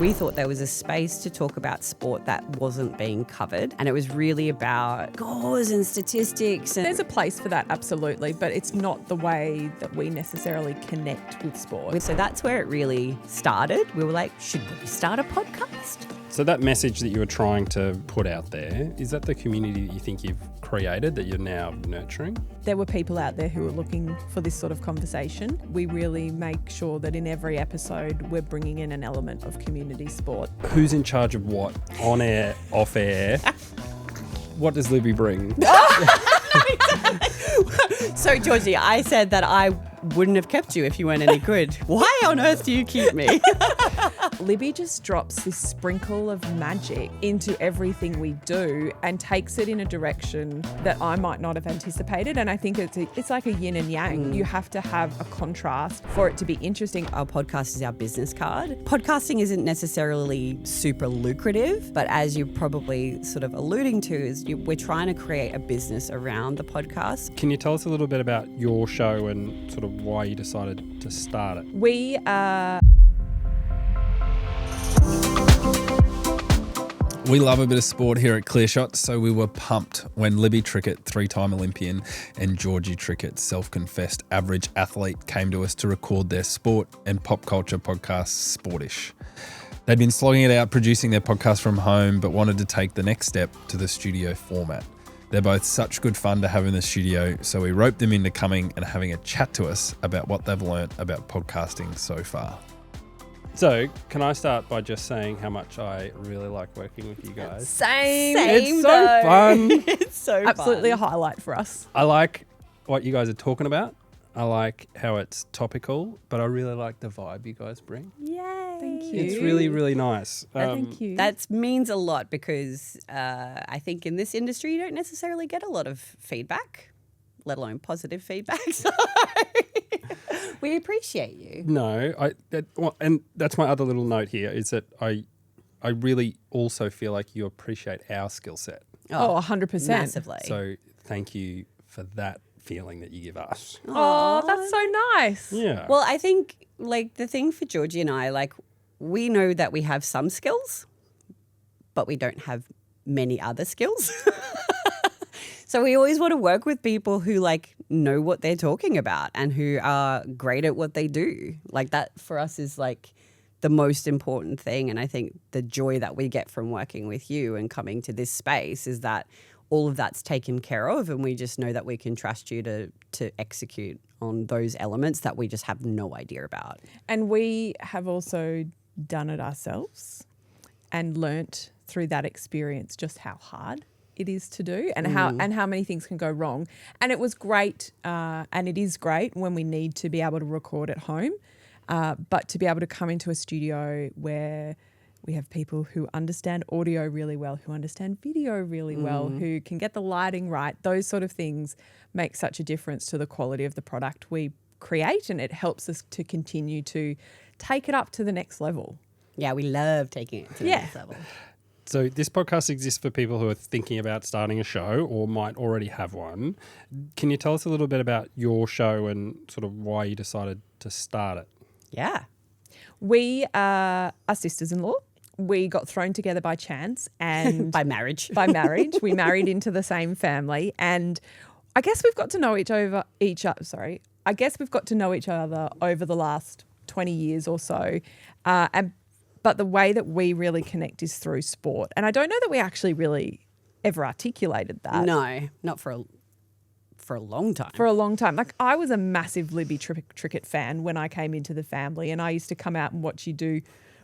We thought there was a space to talk about sport that wasn't being covered, and it was really about scores and statistics. And There's a place for that, absolutely, but it's not the way that we necessarily connect with sport. so that's where it really started. We were like, should we start a podcast? So that message that you were trying to put out there, is that the community that you think you've created that you're now nurturing? There were people out there who were looking for this sort of conversation. We really make sure that in every episode we're bringing in an element of community sport. Who's in charge of what? On air, off air? What does Libby bring? So, Georgie, I said that I wouldn't have kept you if you weren't any good. Why on earth do you keep me? Libby just drops this sprinkle of magic into everything we do and takes it in a direction that I might not have anticipated. And I think it's like a yin and yang. You have to have a contrast for it to be interesting. Our podcast is our business card. Podcasting isn't necessarily super lucrative, but as you're probably sort of alluding to, we're trying to create a business around the podcast. Can you tell us a little bit about your show and sort of why you decided to start it? We are... We love a bit of sport here at Clearshot, so we were pumped when Libby Trickett, three-time Olympian, and Georgie Trickett, self-confessed average athlete, came to us to record their sport and pop culture podcast, Sportish. They'd been slogging it out producing their podcast from home, but wanted to take the next step to the studio format. They're both such good fun to have in the studio, so we roped them into coming and having a chat to us about what they've learnt about podcasting so far. So, can I start by just saying how much I really like working with you guys? Same. It's so fun. It's so Absolutely fun. a highlight for us. I like what you guys are talking about. I like how it's topical, but I really like the vibe you guys bring. Yay. Thank you. It's really, really nice. Thank you. That means a lot because I think in this industry you don't necessarily get a lot of feedback, let alone positive feedback. So we appreciate you. No, and that's my other little note here is that I really also feel like you appreciate our skill set. Oh, 100%. Massively. So thank you for that feeling that you give us. Oh, that's so nice. Yeah. Well, I think like the thing for Georgie and I, like we know that we have some skills, but we don't have many other skills. So we always want to work with people who like know what they're talking about and who are great at what they do. Like that for us is like the most important thing. And I think the joy that we get from working with you and coming to this space is that all of that's taken care of, and we just know that we can trust you to execute on those elements that we just have no idea about. And we have also done it ourselves and learnt through that experience just how hard it is to do and how many things can go wrong. And it was great, and it is great when we need to be able to record at home, but to be able to come into a studio where we have people who understand audio really well, who understand video really well, who can get the lighting right. Those sort of things make such a difference to the quality of the product we create, and it helps us to continue to take it up to the next level. Yeah, we love taking it to the next level. So this podcast exists for people who are thinking about starting a show or might already have one. Can you tell us a little bit about your show and sort of why you decided to start it? Yeah. We are sisters-in-law. We got thrown together by chance and By marriage. by marriage. We married into the same family, and I guess we've got to know I guess we've got to know each other over the last 20 years or so. But the way that we really connect is through sport. And I don't know that we actually really ever articulated that. No, not for a long time. For a long time. Like I was a massive Libby Trickett fan when I came into the family, and I used to come out and watch you do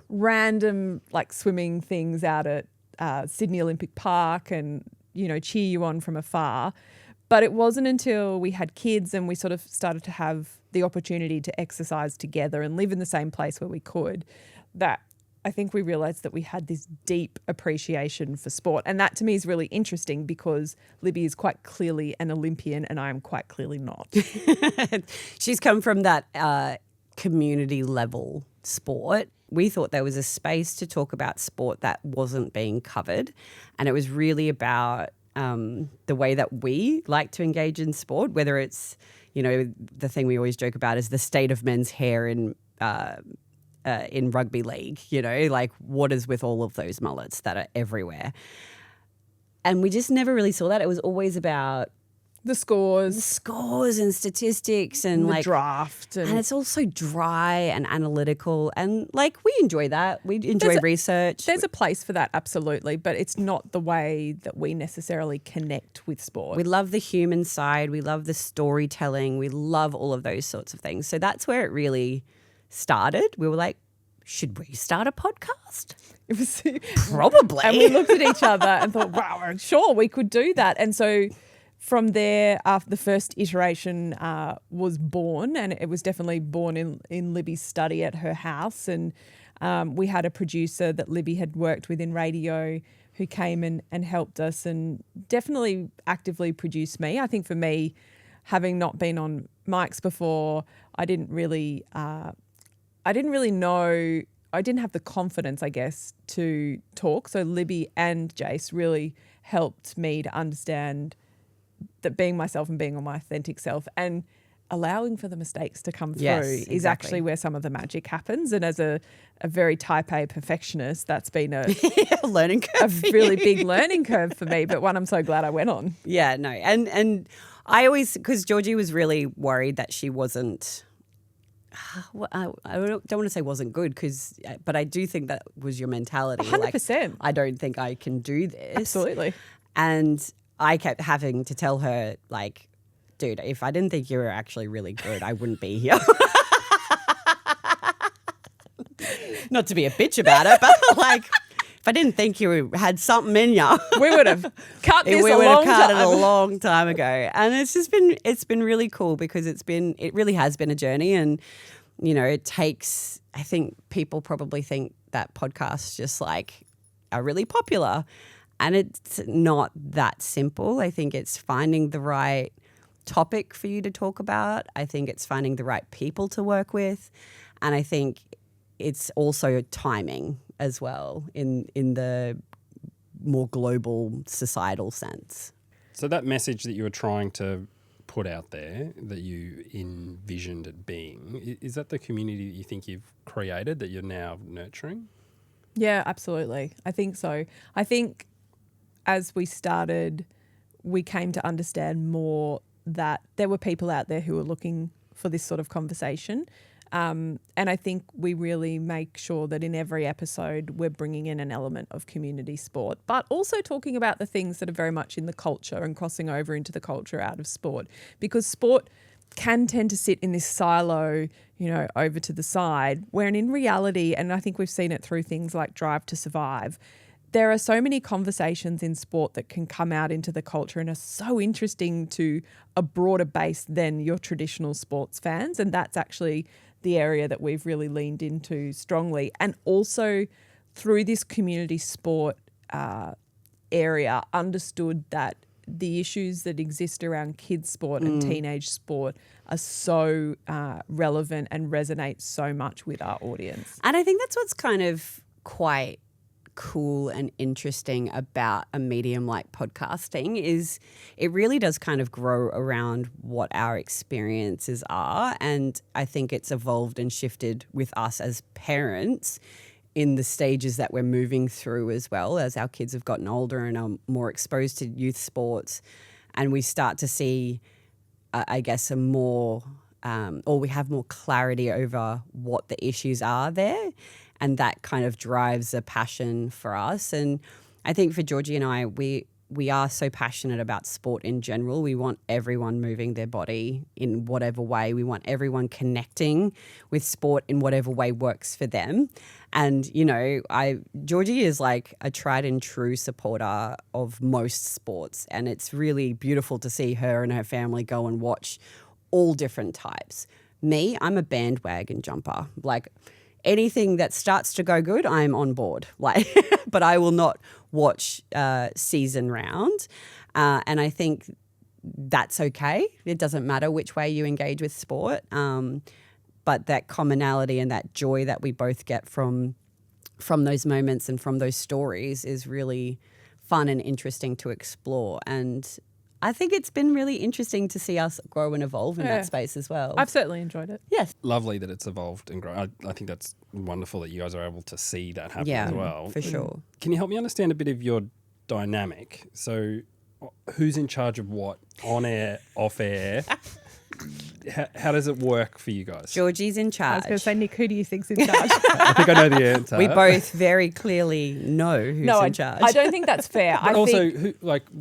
random like swimming things out at Sydney Olympic Park and, you know, cheer you on from afar. But it wasn't until we had kids and we sort of started to have the opportunity to exercise together and live in the same place where we could that I think we realised that we had this deep appreciation for sport. And that to me is really interesting because Libby is quite clearly an Olympian and I am quite clearly not. She's come from that community level sport. We thought there was a space to talk about sport that wasn't being covered. And it was really about the way that we like to engage in sport, whether it's, you know, the thing we always joke about is the state of men's hair in in rugby league, you know, like what is with all of those mullets that are everywhere? And we just never really saw that. It was always about the scores and statistics and the like draft. And it's also dry and analytical. And like we enjoy that. We enjoy research. There's a place for that, absolutely. But it's not the way that we necessarily connect with sport. We love the human side. We love the storytelling. We love all of those sorts of things. So that's where it really started. We were like, should we start a podcast? It was probably. And we looked at each other and thought, wow, sure, we could do that. And so from there, after the first iteration was born, and it was definitely born in Libby's study at her house. And we had a producer that Libby had worked with in radio who came and helped us and definitely actively produced me. I think for me, having not been on mics before, I didn't really know, I didn't have the confidence, I guess, to talk. So Libby and Jace really helped me to understand that being myself and being on my authentic self and allowing for the mistakes to come through is actually where some of the magic happens. And as a very type A perfectionist, that's been a learning curve, a really big learning curve for me, but one I'm so glad I went on. Yeah, no. And I always, because Georgie was really worried that she wasn't, I don't want to say wasn't good, but I do think that was your mentality. 100%. Like, I don't think I can do this. Absolutely. And I kept having to tell her, like, dude, if I didn't think you were actually really good, I wouldn't be here. Not to be a bitch about it, but like, if I didn't think you had something in you, we would have cut this we a would long have cut time. it a long time ago. And it's been really cool because it really has been a journey. And, you know, it takes, I think people probably think that podcasts just like are really popular. And it's not that simple. I think it's finding the right topic for you to talk about. I think it's finding the right people to work with. And I think it's also timing as well in the more global societal sense. So that message that you were trying to put out there, that you envisioned it being, is that the community that you think you've created, that you're now nurturing? Yeah, absolutely. I think so. I think as we started, we came to understand more that there were people out there who were looking for this sort of conversation. And I think we really make sure that in every episode we're bringing in an element of community sport, but also talking about the things that are very much in the culture and crossing over into the culture out of sport, because sport can tend to sit in this silo, you know, over to the side, where in reality, and I think we've seen it through things like Drive to Survive, there are so many conversations in sport that can come out into the culture and are so interesting to a broader base than your traditional sports fans. And that's actually the area that we've really leaned into strongly. And also through this community sport area, understood that the issues that exist around kids sport and teenage sport are so relevant and resonate so much with our audience. And I think that's what's kind of quite cool and interesting about a medium like podcasting is it really does kind of grow around what our experiences are. And I think it's evolved and shifted with us as parents in the stages that we're moving through as well, as our kids have gotten older and are more exposed to youth sports. And we start to see, I guess, a more or we have more clarity over what the issues are there. And that kind of drives a passion for us. And I think for Georgie and I, we are so passionate about sport in general. We want everyone moving their body in whatever way. We want everyone connecting with sport in whatever way works for them. And, you know, Georgie is like a tried and true supporter of most sports. And it's really beautiful to see her and her family go and watch all different types. Me, I'm a bandwagon jumper. Like, anything that starts to go good, I'm on board. Like, but I will not watch season round. And I think that's okay. It doesn't matter which way you engage with sport. But that commonality and that joy that we both get from those moments and from those stories is really fun and interesting to explore. And I think it's been really interesting to see us grow and evolve in Yeah. that space as well. I've certainly enjoyed it. yes. Lovely that it's evolved and grown. I think that's wonderful that you guys are able to see that happen Yeah, as well. for sure. Can you help me understand a bit of your dynamic? So who's in charge of what? On air, off air? How does it work for you guys? Georgie's in I was charge. going to say, Nick, who do you think's in charge? I think I know the answer. We both very clearly know who's No, in charge. I don't think that's fair. But I also, think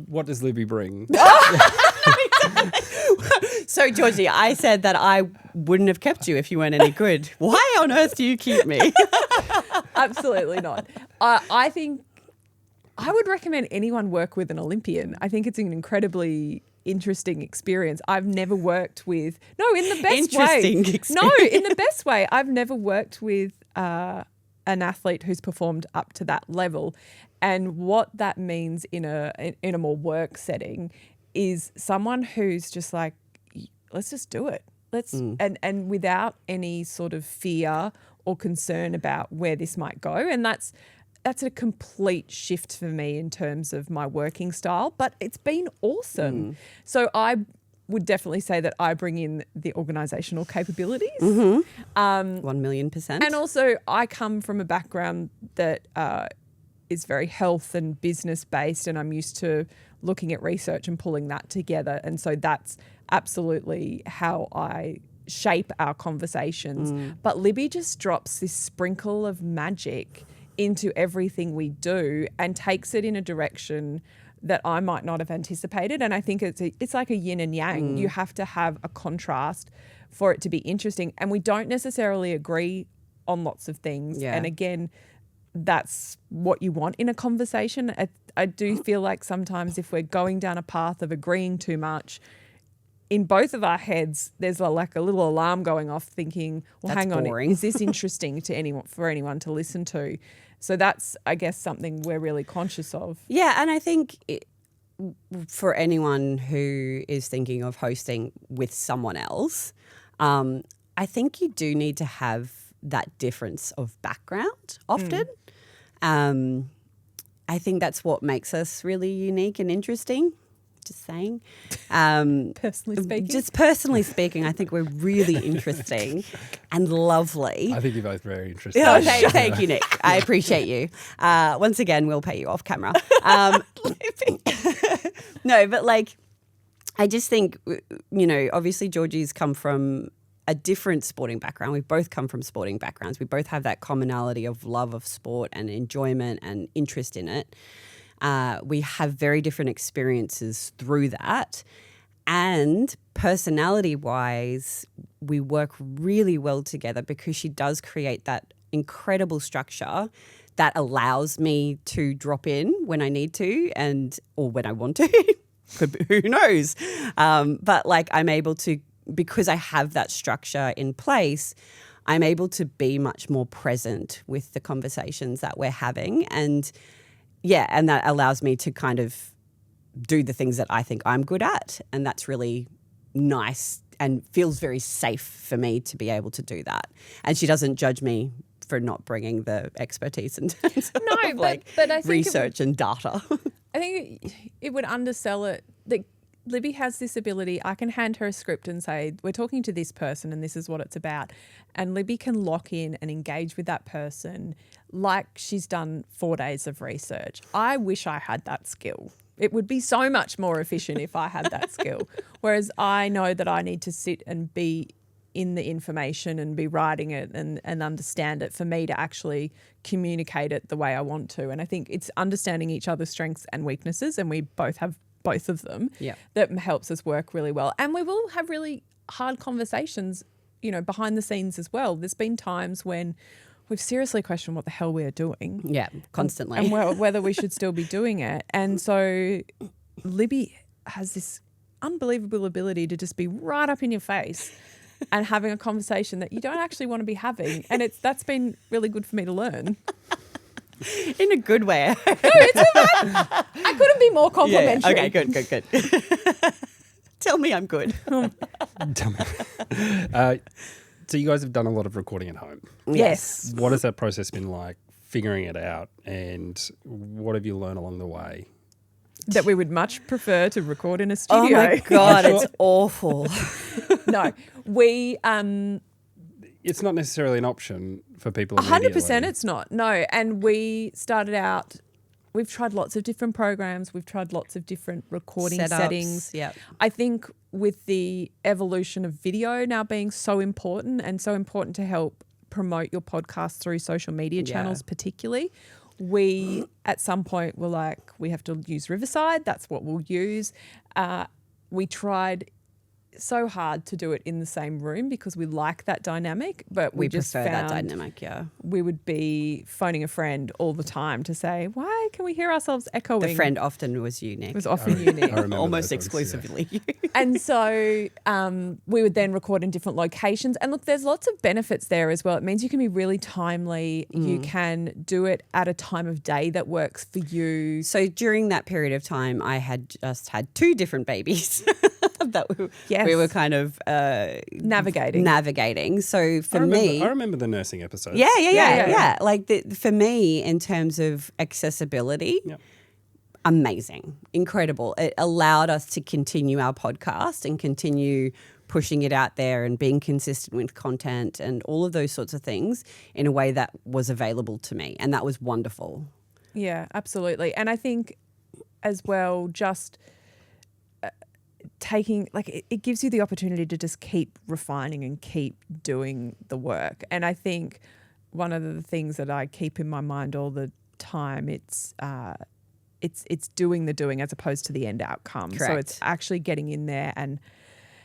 what does Libby bring? So, Georgie, I said that I wouldn't have kept you if you weren't any good. Why on earth do you keep me? absolutely not. I think I would recommend anyone work with an Olympian. I think it's an incredibly interesting experience. I've never worked with in the best Interesting way. experience. No, in the best way. I've never worked with an athlete who's performed up to that level, and what that means in a more work setting is someone who's just like, let's just do it. And without any sort of fear or concern about where this might go. And that's a complete shift for me in terms of my working style, but it's been awesome. So I would definitely say that I bring in the organisational capabilities. 1,000,000%. And also I come from a background that is very health and business based, and I'm used to looking at research and pulling that together. And so that's absolutely how I shape our conversations. But Libby just drops this sprinkle of magic into everything we do and takes it in a direction that I might not have anticipated. And I think it's like a yin and yang. You have to have a contrast for it to be interesting. And we don't necessarily agree on lots of things. Yeah. And again, that's what you want in a conversation. I do feel like sometimes if we're going down a path of agreeing too much, in both of our heads, there's a little alarm going off thinking, well, That's hang on, boring. is this interesting for anyone to listen to? So that's, I guess, something we're really conscious of. Yeah, and I think for anyone who is thinking of hosting with someone else, I think you do need to have that difference of background often. I think that's what makes us really unique and interesting. Just saying. Personally speaking. Just personally speaking, I think we're really interesting and lovely. I think you're both very interesting. Oh, thank you, Nick. I appreciate you. Once again, we'll pay you off camera. No, but I just think, obviously Georgie's come from a different sporting background. We both come from sporting backgrounds. We both have that commonality of love of sport and enjoyment and interest in it. We have very different experiences through that. And personality-wise, we work really well together because she does create that incredible structure that allows me to drop in when I need to or when I want to. Who knows? But I'm able to, because I have that structure in place, I'm able to be much more present with the conversations that we're having. And that allows me to kind of do the things that I think I'm good at. And that's really nice and feels very safe for me to be able to do that. And she doesn't judge me for not bringing the expertise in terms of but I think research and data. I think it would undersell it. Libby has this ability. I can hand her a script and say, we're talking to this person and this is what it's about. And Libby can lock in and engage with that person like she's done 4 days of research. I wish I had that skill. It would be so much more efficient if I had that skill. Whereas I know that I need to sit and be in the information and be writing it and understand it for me to actually communicate it the way I want to. And I think it's understanding each other's strengths and weaknesses, and we both have both of them, that helps us work really well. And we will have really hard conversations, behind the scenes as well. There's been times when we've seriously questioned what the hell we are doing. Yeah, constantly. And whether we should still be doing it. And so Libby has this unbelievable ability to just be right up in your face and having a conversation that you don't actually want to be having. And that's been really good for me to learn. In a good way. No, I couldn't be more complimentary. Yeah. Okay, good. Tell me I'm good. Tell me. So you guys have done a lot of recording at home. Yes. What has that process been like, figuring it out, and what have you learned along the way? that we would much prefer to record in a Oh studio. my God, it's awful. No, we It's not necessarily an option for people immediately. 100% it's not. No, and we started out. We've tried lots of different programs. We've tried lots of different recording Setups, settings. yep. I think with the evolution of video now being so important and so important to help promote your podcast through social media channels particularly, we at some point were like, we have to use Riverside. That's what we'll use. We tried so hard to do it in the same room because we like that dynamic, but we just prefer that found dynamic, yeah. we would be phoning a friend all the time to say, why can we hear ourselves echoing? The friend often was you, Nick. It was often you, Nick. I remember Almost those ones, yeah. exclusively you. And so we would then record in different locations. And look, there's lots of benefits there as well. It means you can be really timely. You can do it at a time of day that works for you. So during that period of time, I had just had 2 different babies that we were kind of navigating. So for me, I remember the nursing episodes. yeah. Like for me, in terms of accessibility, Yep. amazing, incredible. It allowed us to continue our podcast and continue pushing it out there and being consistent with content and all of those sorts of things in a way that was available to me. And that was wonderful. Yeah, absolutely. And I think as well, just taking, like, it gives you the opportunity to just keep refining and keep doing the work. And I think one of the things that I keep in my mind all the time, it's doing the doing as opposed to the end outcome. Correct. So it's actually getting in there, and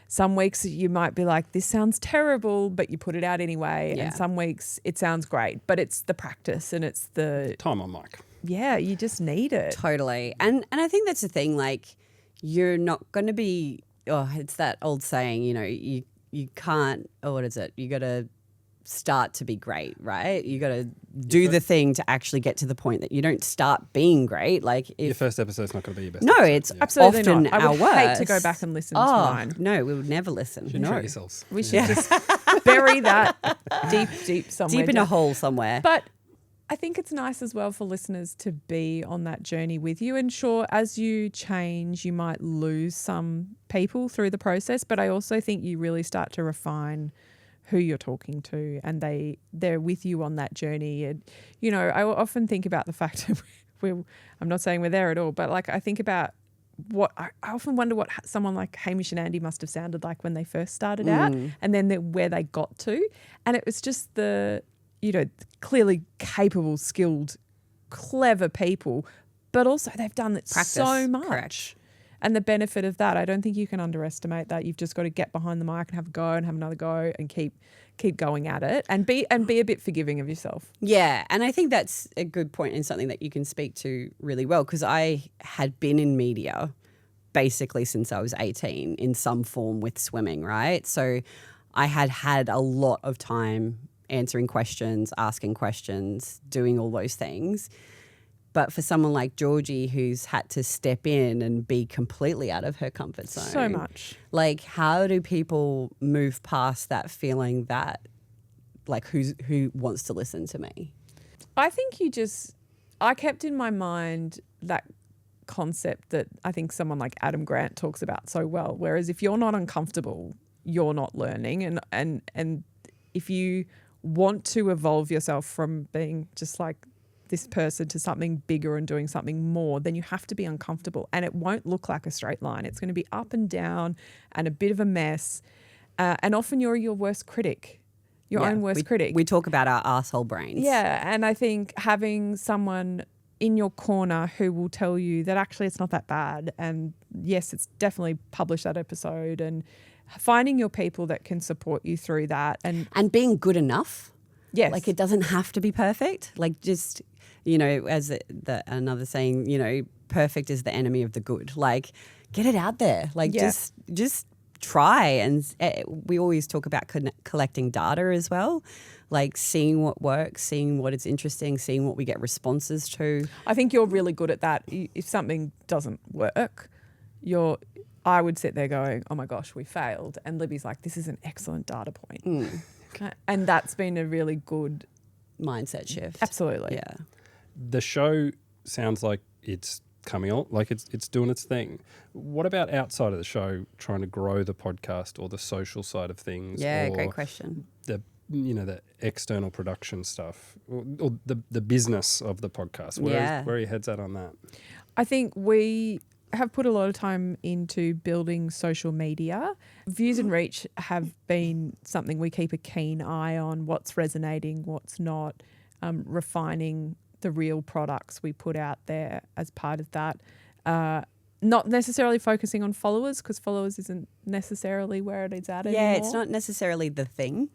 some weeks you might be like, this sounds terrible, but you put it out anyway. Yeah. And some weeks it sounds great, but it's the practice and it's the, Time on mic. yeah, you just need it. Totally. And I think that's the thing, like, you're not going to be, it's that old saying, you know, you can't, what is it? You got to start to be great, right? You got to do the thing to actually get to the point that you don't start being great. Like Your first episode's not going to be your best. No, episode. it's Absolutely often not. I would our hate worst. to go back and listen to mine. No, we would never listen. Shouldn't No. treat yourselves. We should just bury that deep somewhere. Deep in a down. hole somewhere. But I think it's nice as well for listeners to be on that journey with you. And sure, as you change, you might lose some people through the process, but I also think you really start to refine who you're talking to, and they're with you on that journey. And, you know, I often think about the fact that I'm not saying we're there at all, but like I think about what I often wonder what someone like Hamish and Andy must have sounded like when they first started out, and then where they got to. And it was just the, you know, clearly capable, skilled, clever people, but also they've done it Practice, so much. correct. And the benefit of that, I don't think you can underestimate that. You've just got to get behind the mic and have a go and have another go and keep going at it and be a bit forgiving of yourself. Yeah, and I think that's a good point and something that you can speak to really well, because I had been in media basically since I was 18 in some form with swimming, right? So I had a lot of time answering questions, asking questions, doing all those things. But for someone like Georgie, who's had to step in and be completely out of her comfort zone. So much. Like, how do people move past that feeling that, like, who wants to listen to me? I think I kept in my mind that concept that I think someone like Adam Grant talks about so well. Whereas if you're not uncomfortable, you're not learning. And if you want to evolve yourself from being just like this person to something bigger and doing something more, then you have to be uncomfortable. And it won't look like a straight line. It's going to be up and down and a bit of a mess. And often you're your worst critic, your own worst critic. We talk about our arsehole brains. Yeah. And I think having someone in your corner who will tell you that actually it's not that bad. And yes, it's definitely published that episode, and finding your people that can support you through that. And being good enough. yes, Like, it doesn't have to be perfect. Like, just, you know, as another saying, you know, perfect is the enemy of the good. Like, get it out there. Like, just try. And we always talk about collecting data as well. Like, seeing what works, seeing what is interesting, seeing what we get responses to. I think you're really good at that. If something doesn't work, I would sit there going, oh my gosh, we failed. And Libby's like, this is an excellent data point. And that's been a really good Mindset shift. Absolutely. Yeah. The show sounds like it's coming on, like it's doing its thing. What about outside of the show, trying to grow the podcast or the social side of things? Yeah, or great question. The external production stuff, or the business of the podcast. Where are your heads at on that? I think we have put a lot of time into building social media. Views and reach have been something we keep a keen eye on, what's resonating, what's not, refining the real products we put out there as part of that. Not necessarily focusing on followers, because followers isn't necessarily where it is at anymore. Yeah, it's not necessarily the thing.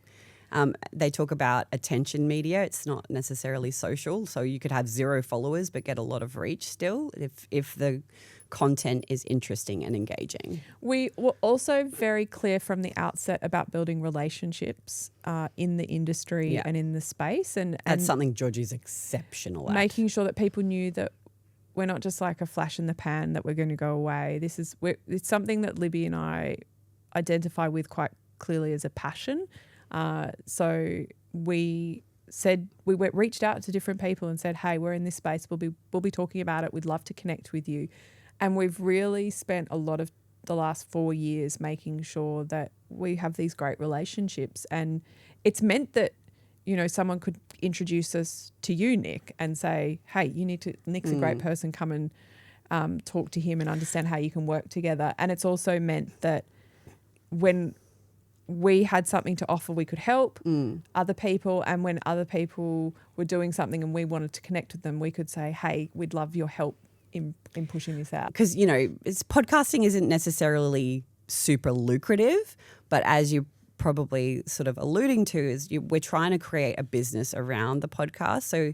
They talk about attention media. It's not necessarily social. So you could have 0 followers but get a lot of reach still if the content is interesting and engaging. We were also very clear from the outset about building relationships in the industry and in the space. And that's something Georgie's exceptional at. Making sure that people knew that we're not just like a flash in the pan that we're going to go away. It's something that Libby and I identify with quite clearly as a passion. So we reached out to different people and said, hey, we're in this space. We'll be talking about it. We'd love to connect with you. And we've really spent a lot of the last 4 years making sure that we have these great relationships. And it's meant that, someone could introduce us to you, Nick, and say, hey, Nick's a great person. Come and talk to him and understand how you can work together. And it's also meant that when we had something to offer, we could help other people. And when other people were doing something and we wanted to connect with them, we could say, hey, we'd love your help in pushing this out. Because, podcasting isn't necessarily super lucrative, but as you're probably sort of alluding to, we're trying to create a business around the podcast. So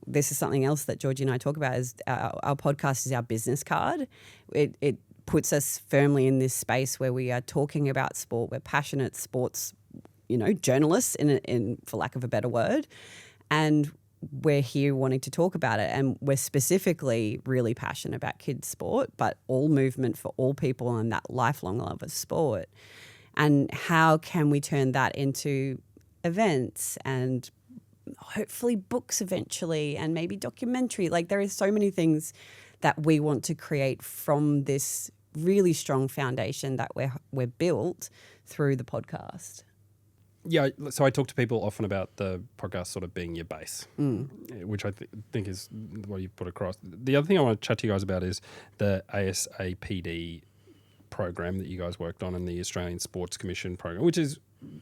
this is something else that Georgie and I talk about is our podcast is our business card. It puts us firmly in this space where we are talking about sport. We're passionate sports, journalists in for lack of a better word. And we're here wanting to talk about it. And we're specifically really passionate about kids sport, but all movement for all people and that lifelong love of sport. And how can we turn that into events and hopefully books eventually and maybe documentary? Like there is so many things that we want to create from this really strong foundation that we're built through the podcast. Yeah, so I talk to people often about the podcast sort of being your base, which I think is what you've put across. The other thing I want to chat to you guys about is the ASAPD program that you guys worked on and the Australian Sports Commission program, which is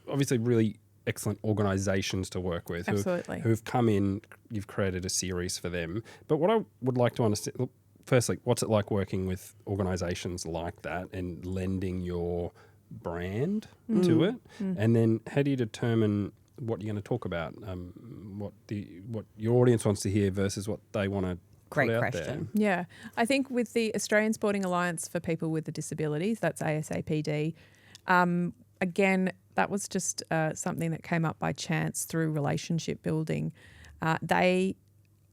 obviously really excellent organisations to work with. Absolutely. Who've come in, you've created a series for them. But what I would like to understand, firstly, what's it like working with organisations like that and lending your brand to it? And then how do you determine what you're going to talk about, what your audience wants to hear versus what they want to Great put out question. there? Yeah. I think with the Australian Sporting Alliance for People with Disabilities, that's ASAPD, again, that was just something that came up by chance through relationship building. They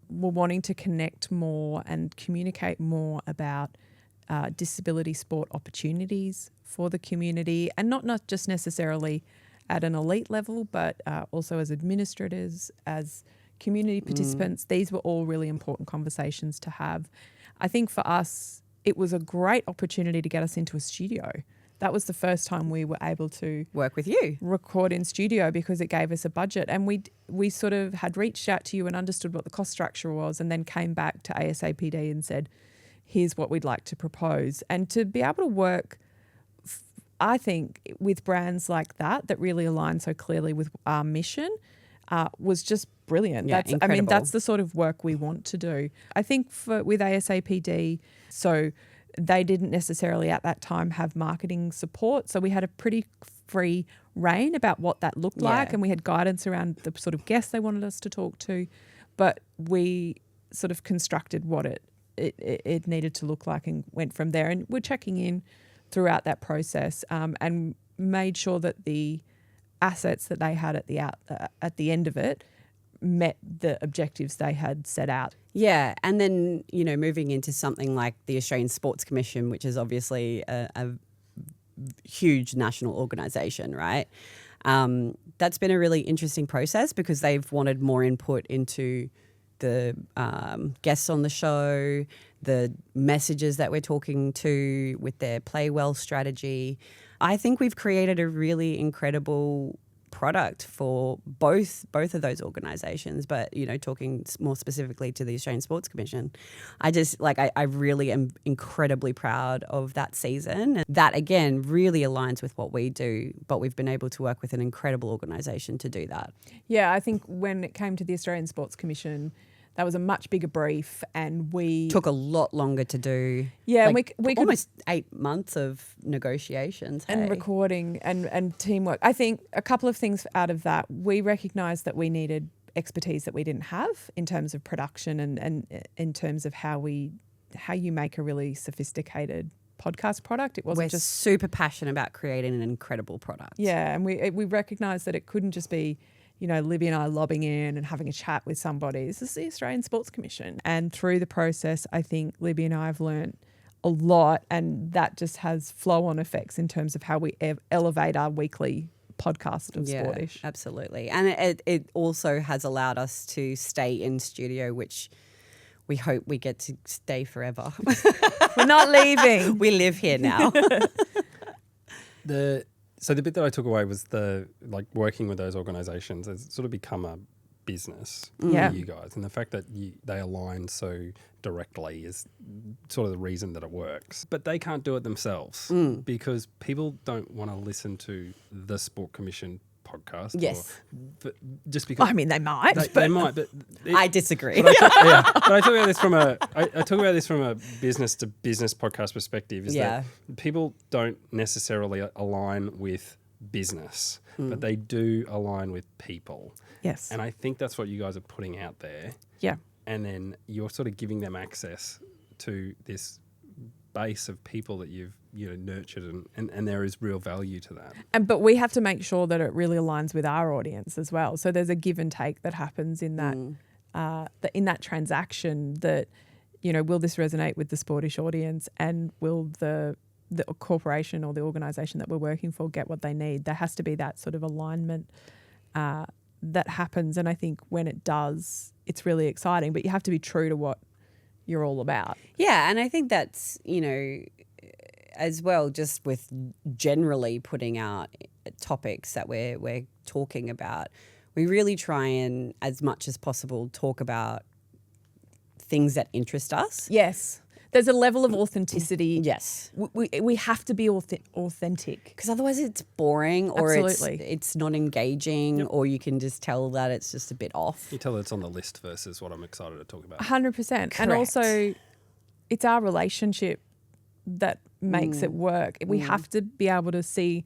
were wanting to connect more and communicate more about disability sport opportunities for the community, and not just necessarily at an elite level, but also as administrators, as community participants. These were all really important conversations to have. I think for us, it was a great opportunity to get us into a studio. That was the first time we were able to work with you, record in studio, because it gave us a budget. And we sort of had reached out to you and understood what the cost structure was, and then came back to ASAPD and said, here's what we'd like to propose. And to be able to work, I think, with brands like that really align so clearly with our mission, was just brilliant. Yeah, incredible. That's the sort of work we want to do. I think with ASAPD, so they didn't necessarily at that time have marketing support. So we had a pretty free rein about what that looked like, and we had guidance around the sort of guests they wanted us to talk to. But we sort of constructed what it needed to look like and went from there. And we're checking in throughout that process, and made sure that the assets that they had at the end of it met the objectives they had set out. Yeah, and then, moving into something like the Australian Sports Commission, which is obviously a huge national organisation, right? That's been a really interesting process because they've wanted more input into the guests on the show, the messages that we're talking to with their play well strategy. I think we've created a really incredible product for both of those organisations, but talking more specifically to the Australian Sports Commission, I really am incredibly proud of that season. And that again really aligns with what we do, but we've been able to work with an incredible organisation to do that. Yeah, I think when it came to the Australian Sports Commission, that was a much bigger brief, and we took a lot longer to do. Yeah, and we could almost 8 months of negotiations and recording and teamwork. I think a couple of things out of that. We recognised that we needed expertise that we didn't have in terms of production and in terms of how you make a really sophisticated podcast product. It wasn't We're just super passionate about creating an incredible product. Yeah, and we recognised that it couldn't just be Libby and I lobbing in and having a chat with somebody. This is the Australian Sports Commission. And through the process, I think Libby and I have learned a lot, and that just has flow-on effects in terms of how we elevate our weekly podcast of Sportish. Absolutely. And it also has allowed us to stay in studio, which we hope we get to stay forever. We're not leaving. We live here now. So the bit that I took away was working with those organisations has sort of become a business for you guys, and the fact that they align so directly is sort of the reason that it works. But they can't do it themselves because people don't want to listen to the Sport Commission podcast. Yes. But just because they might. They might, but I disagree. But I talk about this from a business to business podcast perspective. Is that people don't necessarily align with business, but they do align with people. Yes. And I think that's what you guys are putting out there. Yeah. And then you're sort of giving them access to this base of people that you've nurtured, and there is real value to that. But we have to make sure that it really aligns with our audience as well. So there's a give and take that happens in that in that transaction. That will this resonate with the Sportish audience, and will the corporation or the organisation that we're working for get what they need? There has to be that sort of alignment that happens, and I think when it does, it's really exciting. But you have to be true to what you're all about. Yeah, and I think that's, as well, just with generally putting out topics that we're talking about, we really try and, as much as possible, talk about things that interest us. Yes. There's a level of authenticity. Yes. We have to be authentic. Because otherwise it's boring, or Absolutely. it's not engaging, or you can just tell that it's just a bit off. You tell that it's on the list versus what I'm excited to talk about. 100%. And also, it's our relationship that makes it work. We have to be able to see...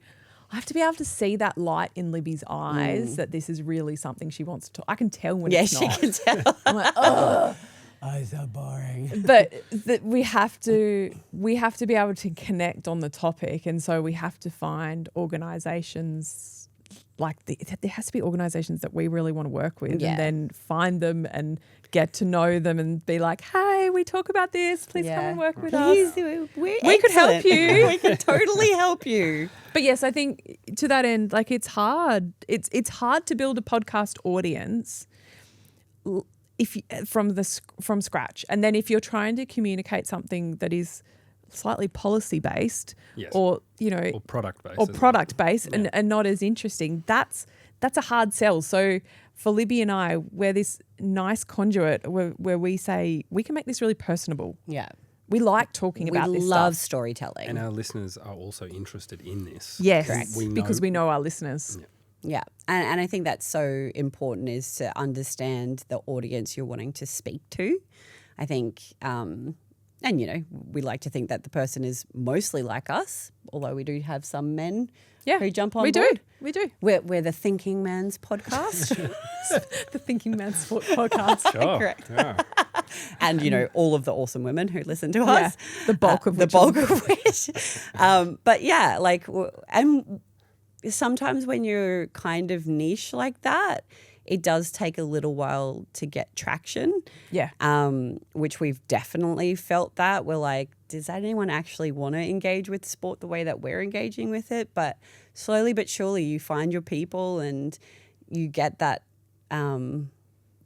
I have to be able to see that light in Libby's eyes that this is really something she wants to talk. I can tell when it's not. Yeah, she can tell. I'm like, oh, so boring. But we have to be able to connect on the topic, and so we have to find organisations there has to be organisations that we really want to work with, and then find them and get to know them and be like, hey, we talk about this. Please come and work with us. We could help you. We could totally help you. But yes, I think to that end, it's hard. It's hard to build a podcast audience from scratch, and then if you're trying to communicate something that is slightly policy based, or product based, and not as interesting, that's a hard sell. So for Libby and I, we're this nice conduit where we say we can make this really personable. Yeah. We like talking about this stuff. We love storytelling. And our listeners are also interested in this. Yes, correct. Because we know our listeners. Yeah. And I think that's so important, is to understand the audience you're wanting to speak to. I think, we like to think that the person is mostly like us, although we do have some men who jump on board. We do. We're the Thinking Man's podcast. The Thinking Man's Sport podcast. Sure. Correct. Yeah. And, all of the awesome women who listen to us. The bulk of which. But yeah, and sometimes when you're kind of niche like that, it does take a little while to get traction. Yeah. Which we've definitely felt that. We're like, does anyone actually want to engage with sport the way that we're engaging with it? But slowly but surely you find your people, and you get that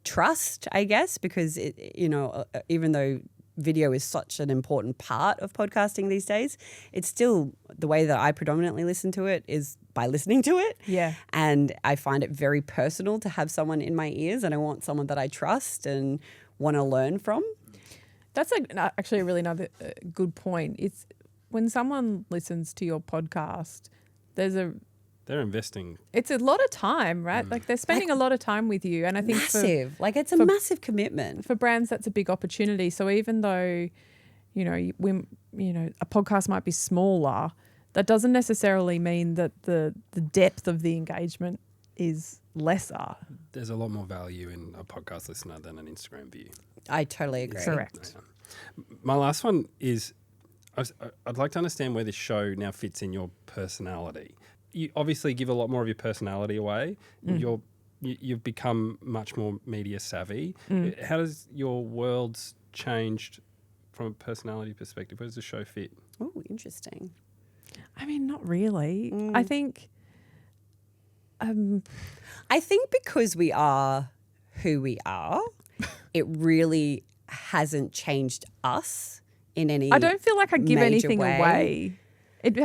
trust, I guess, because even though video is such an important part of podcasting these days, it's still the way that I predominantly listen to it is by listening to it. Yeah. And I find it very personal to have someone in my ears, and I want someone that I trust and want to learn from. That's actually a really another good point. It's when someone listens to your podcast, they're investing. It's a lot of time, right? Like they're spending a lot of time with you. And I think massive. It's a massive commitment. For brands, that's a big opportunity. So even though, a podcast might be smaller, that doesn't necessarily mean that the depth of the engagement is lesser. There's a lot more value in a podcast listener than an Instagram view. I totally agree. Correct. My last one is I'd like to understand where this show now fits in your personality. You obviously give a lot more of your personality away. You've become much more media savvy. How does your world's changed from a personality perspective? Where does the show fit? Oh, interesting. I mean, not really. I think because we are who we are, it really hasn't changed us in any I don't feel like I give major anything way. away.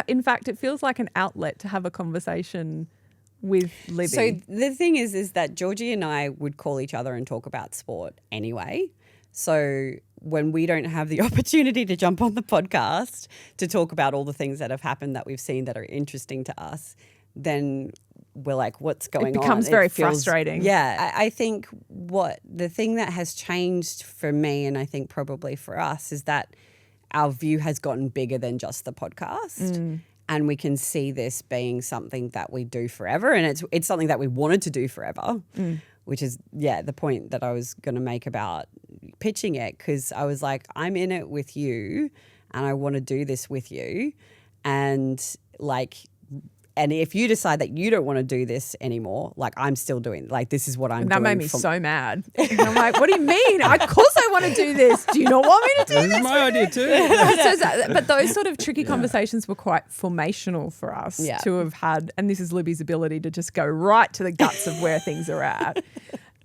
In fact, it feels like an outlet to have a conversation with Libby. So the thing is that Georgie and I would call each other and talk about sport anyway. So when we don't have the opportunity to jump on the podcast to talk about all the things that have happened that we've seen that are interesting to us, then we're like, what's going on? It becomes very frustrating. Yeah. I think the thing that has changed for me, and I think probably for us, is that our view has gotten bigger than just the podcast. And we can see this being something that we do forever. And it's something that we wanted to do forever, which is, the point that I was going to make about pitching it, because I was like, I'm in it with you and I want to do this with you. And if you decide that you don't want to do this anymore, I'm still doing, this is what I'm doing. That made me so mad. And I'm like, what do you mean? Of course I want to do this. Do you not want me to do this? This is my idea too. But those sort of tricky conversations were quite formational for us Yeah. to have had. And this is Libby's ability to just go right to the guts of where things are at.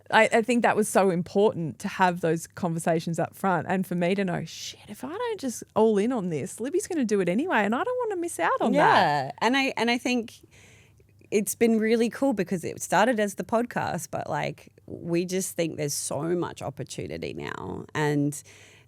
I think that was so important to have those conversations up front, and for me to know, shit, if I don't just all in on this, Libby's going to do it anyway, and I don't want to miss out on that. Yeah, and I think it's been really cool because it started as the podcast, but we just think there's so much opportunity now, and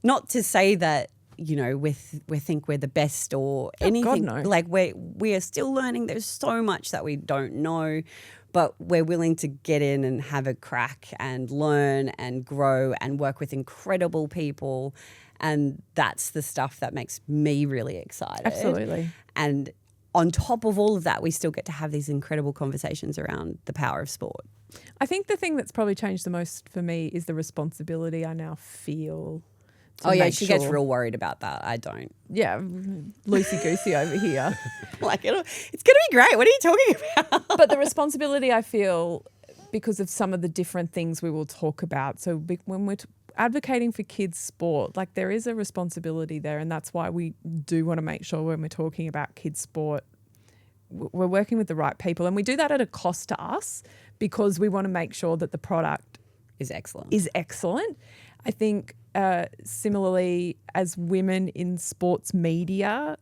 not to say that we think we're the best or anything. God, no. We are still learning. There's so much that we don't know. But we're willing to get in and have a crack and learn and grow and work with incredible people. And that's the stuff that makes me really excited. Absolutely. And on top of all of that, we still get to have these incredible conversations around the power of sport. I think the thing that's probably changed the most for me is the responsibility I now feel. She gets real worried about that. I don't. Yeah, loosey-goosey over here. It's going to be great. What are you talking about? But the responsibility I feel because of some of the different things we will talk about. So when we're advocating for kids' sport, there is a responsibility there, and that's why we do want to make sure when we're talking about kids' sport, we're working with the right people. And we do that at a cost to us because we want to make sure that the product is excellent. I think similarly as women in sports media,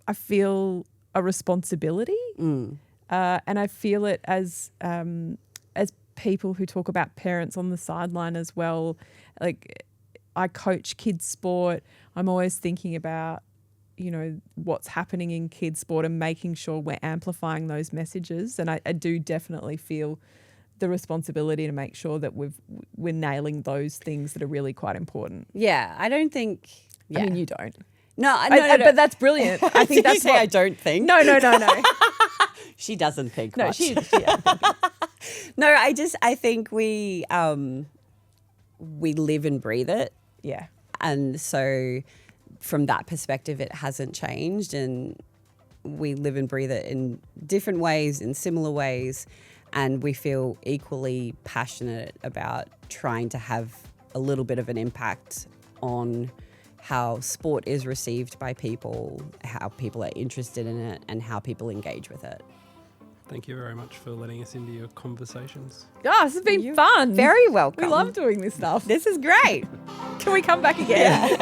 I feel a responsibility, and I feel it as people who talk about parents on the sideline as well. I coach kids sport. I'm always thinking about what's happening in kids sport and making sure we're amplifying those messages. And I do definitely feel the responsibility to make sure that we're nailing those things that are really quite important. Yeah, I don't think. Yeah. I mean, you don't. No, but that's brilliant. I think that's I don't think. No. She doesn't think No, much. No, I think we live and breathe it. Yeah. And so from that perspective, it hasn't changed, and we live and breathe it in different ways, in similar ways. And we feel equally passionate about trying to have a little bit of an impact on how sport is received by people, how people are interested in it, and how people engage with it. Thank you very much for letting us into your conversations. Oh, this has been fun. Very welcome. We love doing this stuff. This is great. Can we come back again?